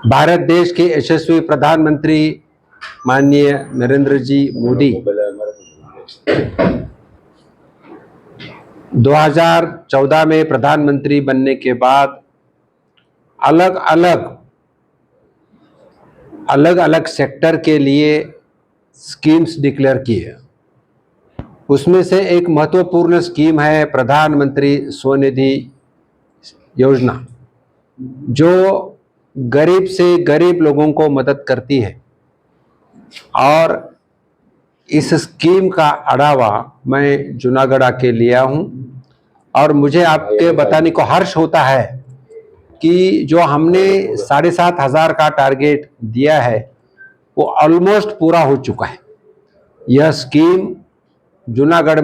भारत देश के यशस्वी प्रधानमंत्री माननीय नरेंद्र जी मोदी 2014 में प्रधानमंत्री बनने के बाद अलग अलग सेक्टर के लिए स्कीम्स डिक्लेयर की है। उसमें से एक महत्वपूर्ण स्कीम है प्रधानमंत्री स्वनिधि योजना, जो गरीब से गरीब लोगों को मदद करती है। और इस स्कीम का बढ़ावा मैं जूनागढ़ आके लिया हूं और मुझे आपके बताने को हर्ष होता है कि जो हमने 7,500 का टारगेट दिया है वो ऑलमोस्ट पूरा हो चुका है। यह स्कीम जूनागढ़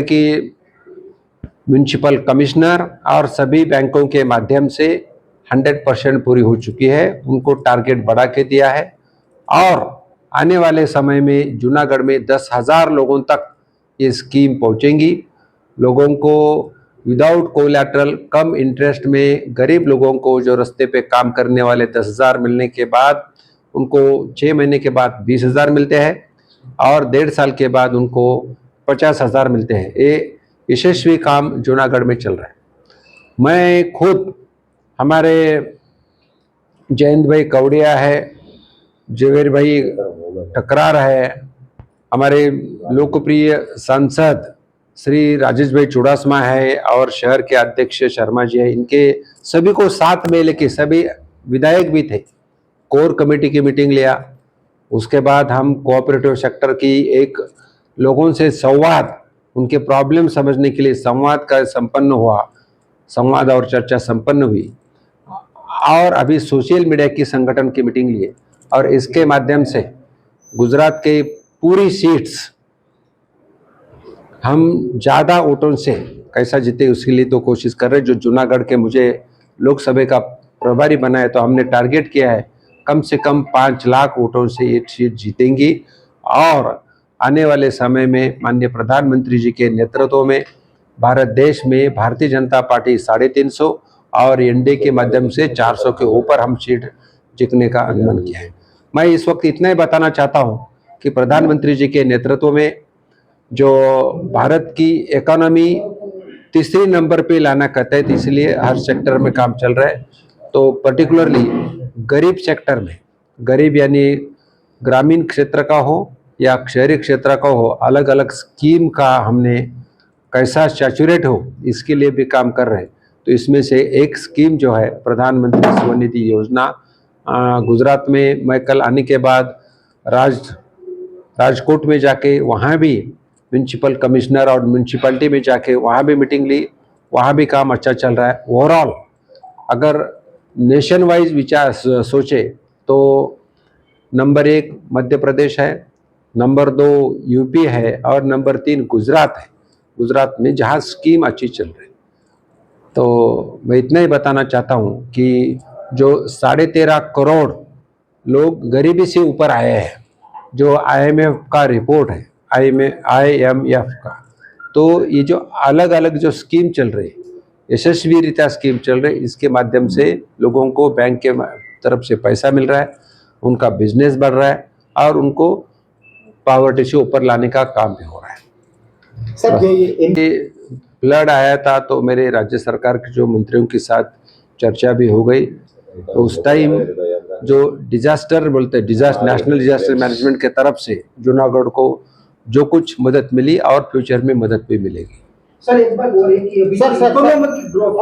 की म्युनिसिपल कमिश्नर और सभी बैंकों के माध्यम से 100% पूरी हो चुकी है। उनको टारगेट बढ़ा के दिया है और आने वाले समय में जूनागढ़ में 10,000 लोगों तक ये स्कीम पहुंचेंगी। लोगों को विदाउट कोलैटरल कम इंटरेस्ट में गरीब लोगों को जो रास्ते पे काम करने वाले 10,000 मिलने के बाद उनको 6 महीने के बाद 20,000 मिलते हैं और 1.5 साल के बाद उनको 50,000 मिलते हैं। ये यशस्वी काम जूनागढ़ में चल रहा है। मैं खुद हमारे जयंत भाई कौड़िया है, जवेर भाई टकरार है, हमारे लोकप्रिय सांसद श्री राजेश भाई चुड़ासमा है और शहर के अध्यक्ष शर्मा जी है। इनके सभी को साथ में लेके सभी विधायक भी थे, कोर कमेटी की मीटिंग लिया। उसके बाद हम कोऑपरेटिव सेक्टर की एक लोगों से संवाद, उनके प्रॉब्लम समझने के लिए संवाद का संपन्न हुआ, संवाद और चर्चा संपन्न हुई। और अभी सोशल मीडिया की संगठन की मीटिंग लिए और इसके माध्यम से गुजरात के पूरी सीट्स हम ज़्यादा वोटों से कैसा जीते उसके लिए तो कोशिश कर रहे हैं। जो जूनागढ़ के मुझे लोकसभा का प्रभारी बनाया तो हमने टारगेट किया है कम से कम 5 लाख वोटों से ये सीट जीतेंगी और आने वाले समय में माननीय प्रधानमंत्री जी के नेतृत्व में भारत देश में भारतीय जनता पार्टी 350 और एनडीए के माध्यम से 400 के ऊपर हम सीट जीतने का अनुमान किया है। मैं इस वक्त इतना ही बताना चाहता हूं कि प्रधानमंत्री जी के नेतृत्व में जो भारत की इकोनॉमी तीसरे नंबर पे लाना कहता है, इसलिए हर सेक्टर में काम चल रहा है। तो पर्टिकुलरली गरीब सेक्टर में, गरीब यानी ग्रामीण क्षेत्र का हो या शहरी क्षेत्र का हो, अलग अलग स्कीम का हमने कैसा सैचुरेट हो इसके लिए भी काम कर रहे हैं। तो इसमें से एक स्कीम जो है प्रधानमंत्री स्वनिधि योजना, गुजरात में मैं कल आने के बाद राजकोट में जाके वहाँ भी म्यूनसिपल कमिश्नर और म्यूनसिपलिटी में जाके वहाँ भी मीटिंग ली, वहाँ भी काम अच्छा चल रहा है। ओवरऑल अगर नेशन वाइज विचार सोचे तो नंबर 1 मध्य प्रदेश है, नंबर 2 यूपी है और नंबर 3 गुजरात है। गुजरात में जहाँ स्कीम अच्छी चल रही। तो मैं इतना ही बताना चाहता हूँ कि जो 13.5 करोड़ लोग गरीबी से ऊपर आए हैं, जो IMF का रिपोर्ट है, IMF का, तो ये जो अलग अलग जो स्कीम चल रही है, यशस्वी रीत्या स्कीम चल रही है, इसके माध्यम से लोगों को बैंक के तरफ से पैसा मिल रहा है, उनका बिजनेस बढ़ रहा है और उनको पॉवर्टी से ऊपर लाने का काम भी हो रहा है। सर, फ्लड आया था तो मेरे राज्य सरकार के जो मंत्रियों के साथ चर्चा भी हो गई। तो उस टाइम जो डिजास्टर बोलते हैं, नेशनल डिजास्टर मैनेजमेंट के तरफ से जूनागढ़ को जो कुछ मदद मिली और फ्यूचर में मदद भी मिलेगी। सर एक बात बोलिए कि अभी इकोनॉमिक ग्रोथ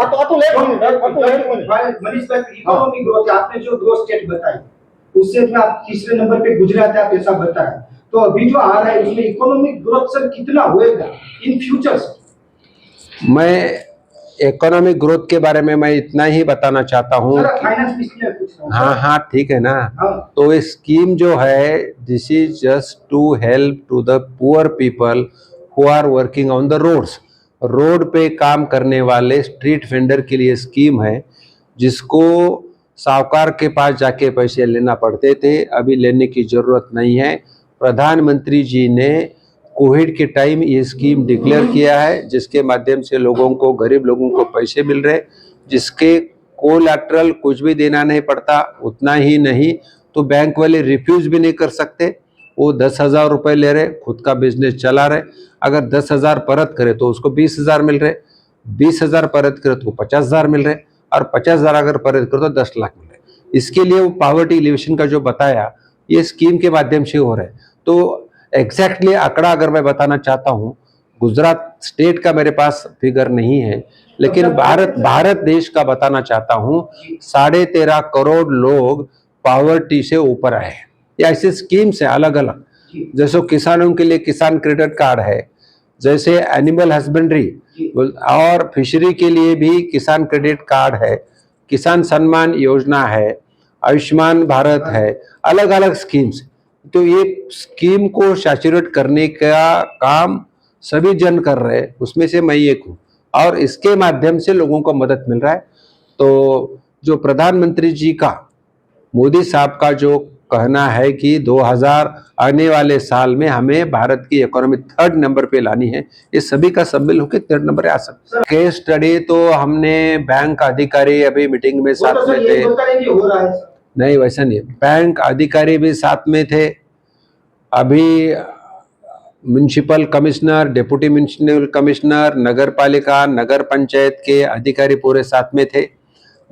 इकोनॉमिक ग्रोथ आपने जो ग्रोथ स्टेट बताई उससे में आप तीसरे नंबर पे गुजरात आप ऐसा बताया, तो अभी जो आ रहा है उसमें इकोनॉमिक ग्रोथ सर कितना होएगा इन फ्यूचर? मैं इकोनॉमिक ग्रोथ के बारे में मैं इतना ही बताना चाहता हूँ। हाँ ठीक है ना। तो ये स्कीम जो है, this is just to help to the poor people who are working on the roads. Road पे काम करने वाले स्ट्रीट वेंडर के लिए स्कीम है, जिसको साहूकार के पास जाके पैसे लेना पड़ते थे, अभी लेने की जरूरत नहीं है। प्रधानमंत्री जी ने कोविड के टाइम ये स्कीम डिक्लेयर किया है, जिसके माध्यम से लोगों को, गरीब लोगों को पैसे मिल रहे, जिसके कोलैटरल कुछ भी देना नहीं पड़ता, उतना ही नहीं तो बैंक वाले रिफ्यूज भी नहीं कर सकते। वो 10,000 रुपये ले रहे, खुद का बिजनेस चला रहे, अगर 10,000 परत करे तो उसको 20,000 मिल रहे, 20,000 परत करे तो 50,000 मिल रहे, और 50,000 अगर परत करे तो 10 लाख मिल रहे। इसके लिए वो पावर्टी एलिवेशन का जो बताया ये स्कीम के माध्यम से हो रहा है। तो एग्जैक्टली आंकड़ा अगर मैं बताना चाहता हूँ, गुजरात स्टेट का मेरे पास फिगर नहीं है, लेकिन भारत देश का बताना चाहता हूँ। 13.5 करोड़ लोग पावर्टी से ऊपर आए हैं। ये ऐसे स्कीम्स है अलग अलग, जैसे किसानों के लिए किसान क्रेडिट कार्ड है, जैसे एनिमल हस्बेंड्री और फिशरी के लिए भी किसान क्रेडिट कार्ड है, किसान सम्मान योजना है, आयुष्मान भारत है, अलग अलग स्कीम्स। तो ये स्कीम को सैचुरेट करने का काम सभी जन कर रहे हैं, उसमें से मैं एक हूँ, और इसके माध्यम से लोगों को मदद मिल रहा है। तो जो प्रधानमंत्री जी का, मोदी साहब का जो कहना है कि 2000 आने वाले साल में हमें भारत की इकोनॉमी 3rd नंबर पे लानी है, ये सभी का सम्मिल होकर 3rd नंबर आ सकता है। केस स्टडी तो हमने बैंक अधिकारी अभी मीटिंग में साथ में थे, नहीं वैसा नहीं, बैंक अधिकारी भी साथ में थे। अभी municipal commissioner, deputy municipal commissioner, nagar palika, nagar panchayat के अधिकारी पूरे साथ में थे।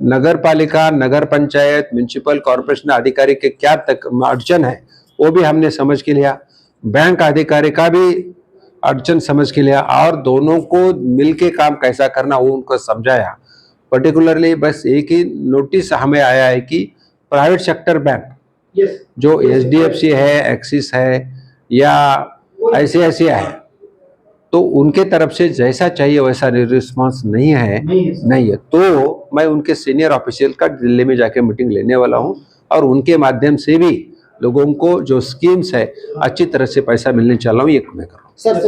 नगर पालिका, नगर पंचायत, म्युनिसिपल कॉर्पोरेशन अधिकारी के क्या तक अड़चन है वो भी हमने समझ के लिया, बैंक अधिकारी का भी अड़चन समझ के लिया, और दोनों को मिलके काम कैसा करना वो उनको समझाया। पर्टिकुलरली बस एक ही नोटिस हमें आया है कि प्राइवेट सेक्टर बैंक जो HDFC है, एक्सिस है, या ऐसे है, तो उनके तरफ से जैसा चाहिए वैसा रिस्पांस नहीं है। तो मैं उनके सीनियर ऑफिशियल का दिल्ली में जाके मीटिंग लेने वाला हूं, और उनके माध्यम से भी लोगों को जो स्कीम्स है अच्छी तरह से पैसा मिलने चला हूँ, ये मैं कर रहा हूँ। सर